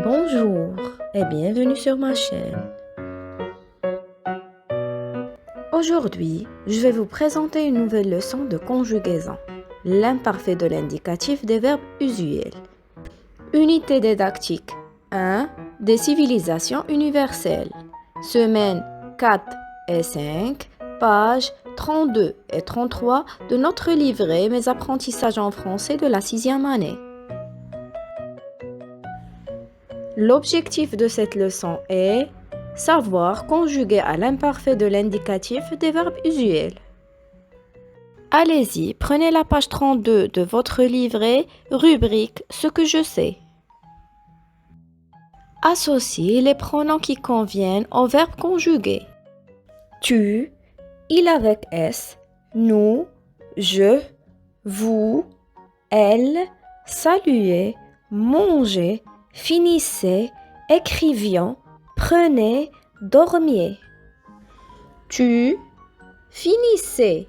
Bonjour et bienvenue sur ma chaîne. Aujourd'hui, je vais vous présenter une nouvelle leçon de conjugaison, l'imparfait de l'indicatif des verbes usuels. Unité didactique 1 des civilisations universelles. Semaine 4 et 5, pages 32 et 33 de notre livret Mes apprentissages en français de la 6e année. L'objectif de cette leçon est savoir conjuguer à l'imparfait de l'indicatif des verbes usuels. Allez-y, prenez la page 32 de votre livret, rubrique « Ce que je sais ». Associez les pronoms qui conviennent aux verbes conjugués. Tu, il avec S, nous, je, vous, elle, saluer, manger, finissez, écrivions, prenez, dormiez. Tu, finissez,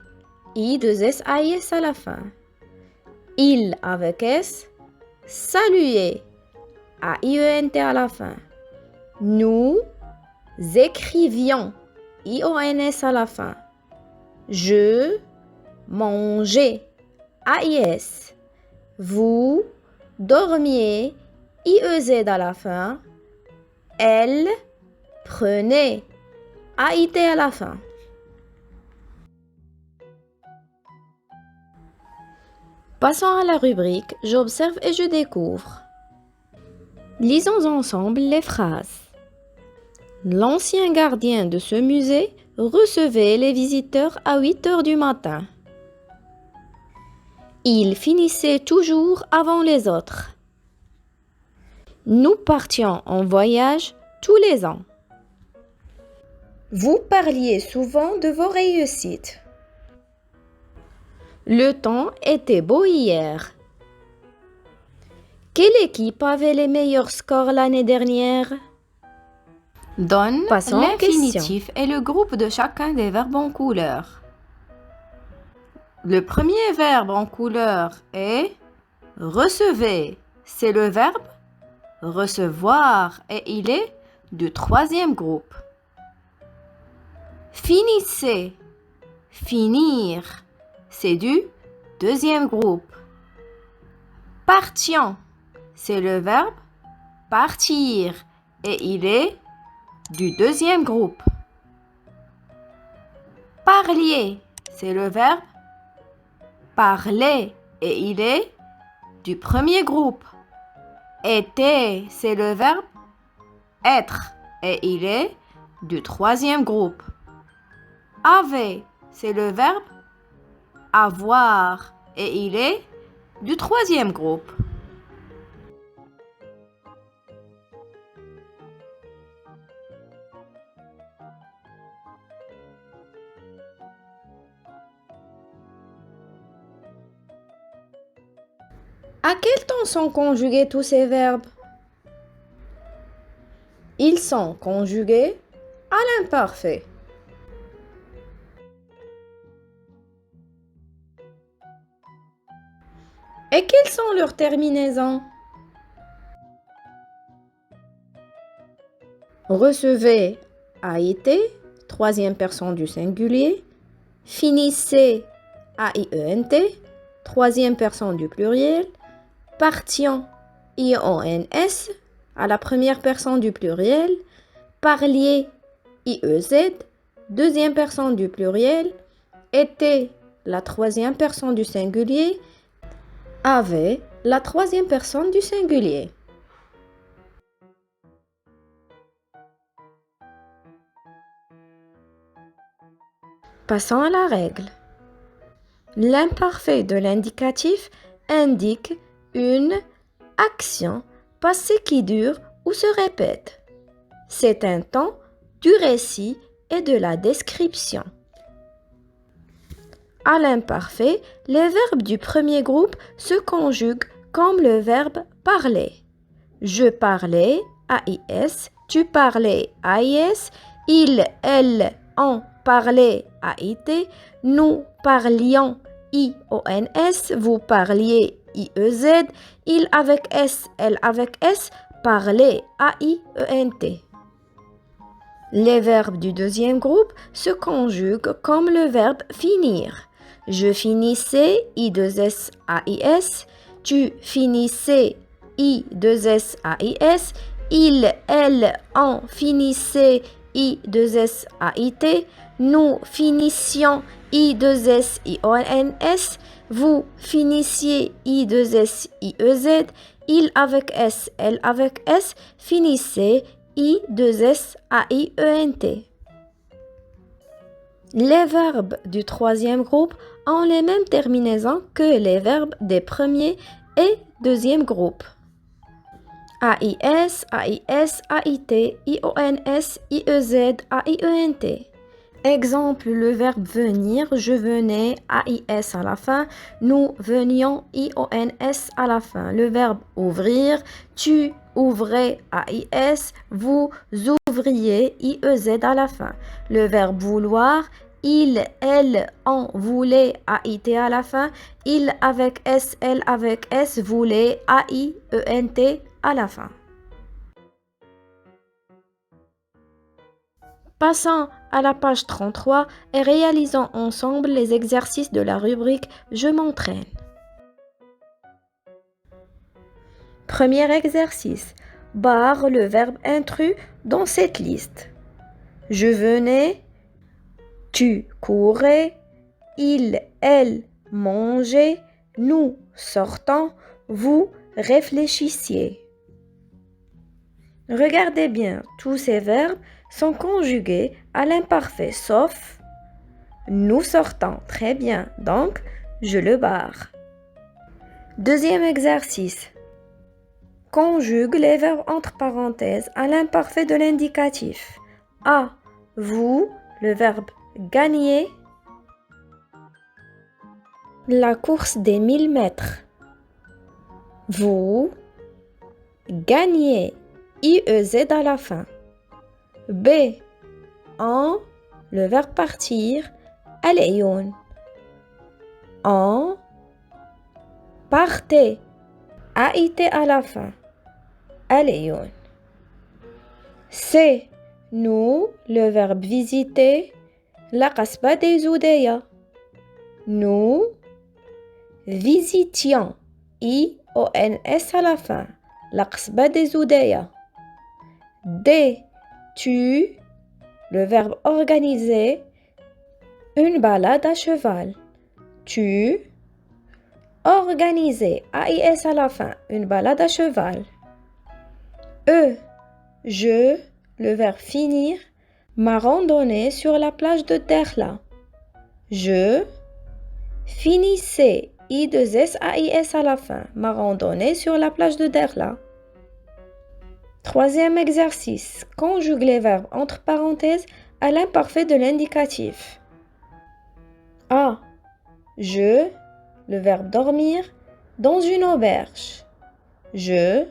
I2SAIS à la fin. Il avec S, saluez, AIENT à la fin. Nous écrivions, IONS à la fin. Je, mangeais, AIS. Vous, dormiez, IEZ à la fin. Elle, prenez, AIT à la fin. Passons à la rubrique « J'observe et je découvre ». Lisons ensemble les phrases. L'ancien gardien de ce musée recevait les visiteurs à 8 heures du matin. Il finissait toujours avant les autres. Nous partions en voyage tous les ans. Vous parliez souvent de vos réussites. Le temps était beau hier. Quelle équipe avait les meilleurs scores l'année dernière? Donne l'infinitif et le groupe de chacun des verbes en couleur. Le premier verbe en couleur est recevez. C'est le verbe recevoir et il est du troisième groupe. Finissez. Finir. C'est du deuxième groupe. Partions. C'est le verbe partir et il est du deuxième groupe. Parliez, c'est le verbe parler et il est du premier groupe. Était, c'est le verbe être et il est du troisième groupe. Avait, c'est le verbe avoir et il est du troisième groupe. À quel temps sont conjugués tous ces verbes? Ils sont conjugués à l'imparfait. Et quelles sont leurs terminaisons? Recevez, AIT, troisième personne du singulier. Finissez, AIENT, troisième personne du pluriel. Partions, IONS, à la première personne du pluriel. Parliez, IEZ, deuxième personne du pluriel. Était, la troisième personne du singulier. Avait, la troisième personne du singulier. Passons à la règle. L'imparfait de l'indicatif indique une action passée qui dure ou se répète. C'est un temps du récit et de la description. À l'imparfait, les verbes du premier groupe se conjuguent comme le verbe parler. Je parlais, AIS, tu parlais, AIS, il, elle, on parlait, AIT, nous parlions, IONS, vous parliez, IEZ, il avec S, elle avec S, Parler, A-I-E-N-T. Les verbes du deuxième groupe se conjuguent comme le verbe finir. Je finissais, I2S-A-I-S. Tu finissais, I2S-A-I-S. Il, elle, on finissait, I2S-A-I-T. Nous finissions, I2S-I-O-N-S. Vous finissiez, I2S-I-E-Z. Il avec S, elle avec S. Finissez, I2S-A-I-E-N-T. Les verbes du troisième groupe ont les mêmes terminaisons que les verbes des premiers et deuxième groupes. A-I-S, A-I-S, A-I-T, I-O-N-S, I-E-Z, A-I-E-N-T. Exemple, le verbe venir, je venais, A-I-S à la fin, nous venions, I-O-N-S à la fin. Le verbe ouvrir, tu ouvrez, A-I-S, vous ouvriez, I-E-Z à la fin. Le verbe vouloir, il, elle, on voulait, A-I-T à la fin. Il avec S, elle avec S, voulait, A-I-E-N-T à la fin. Passons à la page 33 et réalisons ensemble les exercices de la rubrique « Je m'entraîne ». Premier exercice. Barre le verbe intrus dans cette liste. Je venais, tu courais, il, elle mangeait, nous sortons, vous réfléchissiez. Regardez bien, tous ces verbes sont conjugués à l'imparfait sauf nous sortons. Très bien, donc je le barre. Deuxième exercice. Conjugue les verbes entre parenthèses à l'imparfait de l'indicatif. A. Vous, le verbe gagner. La course des 1000 mètres. Vous gagnez. I-E-Z à la fin. B. En, le verbe partir, Al-Ayoun. En, partez, A-I-T à la fin, Al-Ayoun. C. Nous, le verbe visiter, la Qasba des Zoudeya. Nous visitions, I-O-N-S à la fin, la Qasba des Zoudeya. D. Tu, le verbe organiser, une balade à cheval. Tu organisais, A-I-S à la fin, une balade à cheval. E. Je, le verbe finir, ma randonnée sur la plage de Dakhla. Je finissais, I-2-S, A-I-S à la fin, ma randonnée sur la plage de Dakhla. Troisième exercice. Conjugue les verbes entre parenthèses à l'imparfait de l'indicatif. A. Je, le verbe dormir, dans une auberge. Je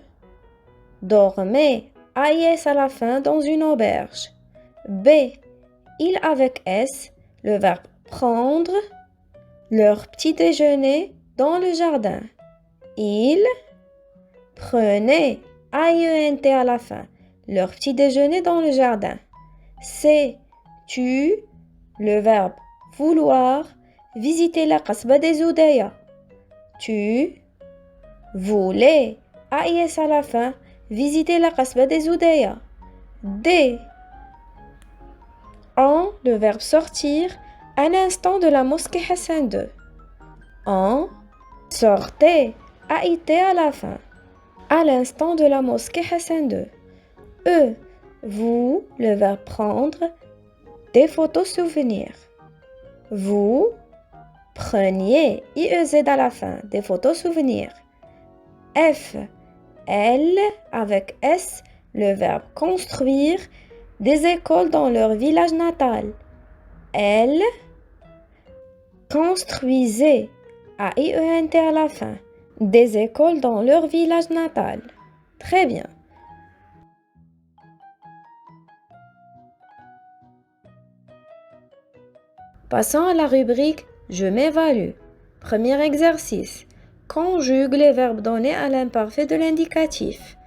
dormais, A-I-S à la fin, dans une auberge. B. Il avec S, le verbe prendre, leur petit déjeuner dans le jardin. Il prenait, A-I-E-N-T à la fin, leur petit déjeuner dans le jardin. C. Tu, le verbe vouloir, visiter la Qasba des Zoudeya. Tu voulais, A-I-S à la fin, visiter la Qasba des Zoudeya. D. En, le verbe sortir, à l'instant de la mosquée Hassan II. En, sortez, A-I-T à la fin, à l'instant de la mosquée Hassan II. E. Vous, le verbe prendre, des photos souvenirs. Vous preniez, I-E-Z à la fin, des photos souvenirs. F. Elle, avec S, le verbe construire, des écoles dans leur village natal. Elle construisait, A-I-E-N-T à la fin, des écoles dans leur village natal. Très bien. Passons à la rubrique « Je m'évalue ». Premier exercice. Conjugue les verbes donnés à l'imparfait de l'indicatif.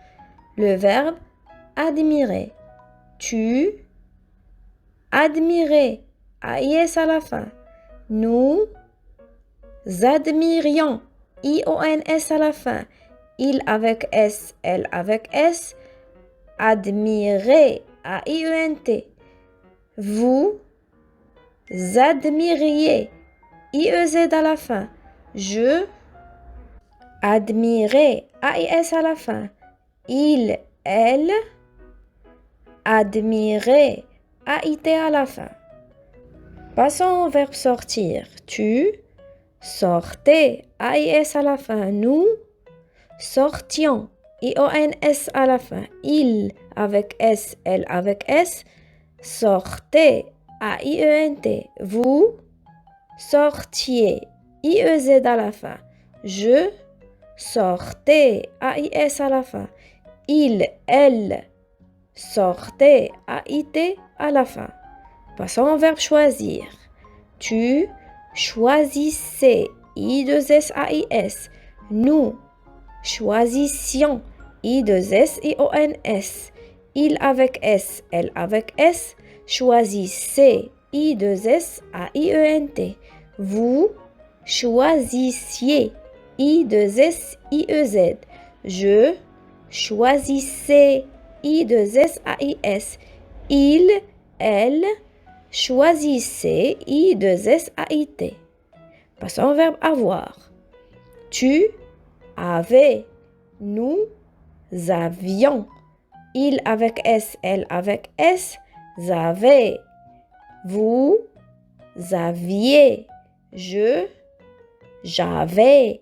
Le verbe admirer. Tu admirais. AIS à la fin. Nous admirions. IONS à la fin. Il avec S, elle avec S. Admirer. AIENT. Vous admiriez. IEZ à la fin. Je admirais. AIS à la fin. Il, elle admirait. AIT à la fin. Passons au verbe sortir. Tu sortais. AIS à la fin. Nous sortions. IONS à la fin. Il avec S, elle avec S. Sortez. AIENT. Vous sortiez. IEZ à la fin. Je sortais. AIS à la fin. Il, elle sortait. AIT à la fin. Passons au verbe choisir. Tu choisissais. I2SAIS. Nous choisissions. I2SIONS. Il avec S, elle avec S. Choisissez. I2SAIENT. Vous choisissiez. I2SIEZ. Je choisissais. I2SAIS. Il, elle choisissait. I2SAIT. Passons au verbe avoir. Tu avais. Nous avions. Il avec S, elle avec S. Avaient. Vous aviez. J'avais.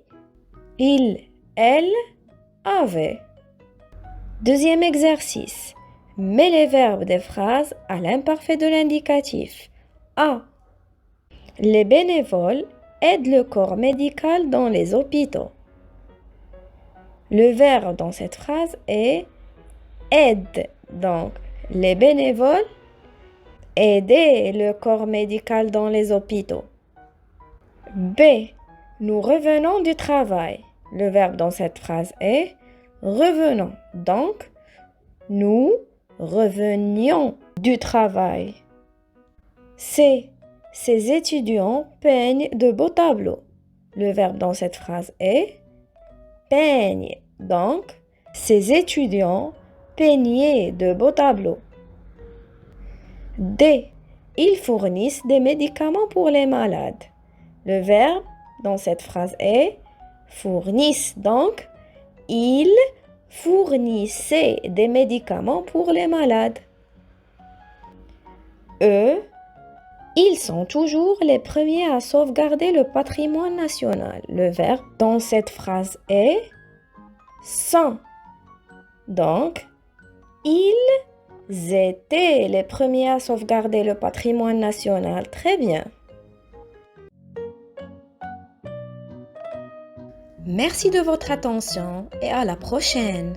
Il, elle avait. Deuxième exercice. Mets les verbes des phrases à l'imparfait de l'indicatif. A. Les bénévoles aident le corps médical dans les hôpitaux. Le verbe dans cette phrase est aide. Donc, les bénévoles aidaient le corps médical dans les hôpitaux. B. Nous revenons du travail. Le verbe dans cette phrase est revenons. Donc, nous revenions du travail. C. Ces étudiants peignent de beaux tableaux. Le verbe dans cette phrase est peigne. Donc, ces étudiants peignaient de beaux tableaux. D. Ils fournissent des médicaments pour les malades. Le verbe dans cette phrase est fournissent. Donc, ils fournissaient des médicaments pour les malades. E. Ils sont toujours les premiers à sauvegarder le patrimoine national. Le verbe dans cette phrase est sont. Donc, ils étaient les premiers à sauvegarder le patrimoine national. Très bien. Merci de votre attention et à la prochaine.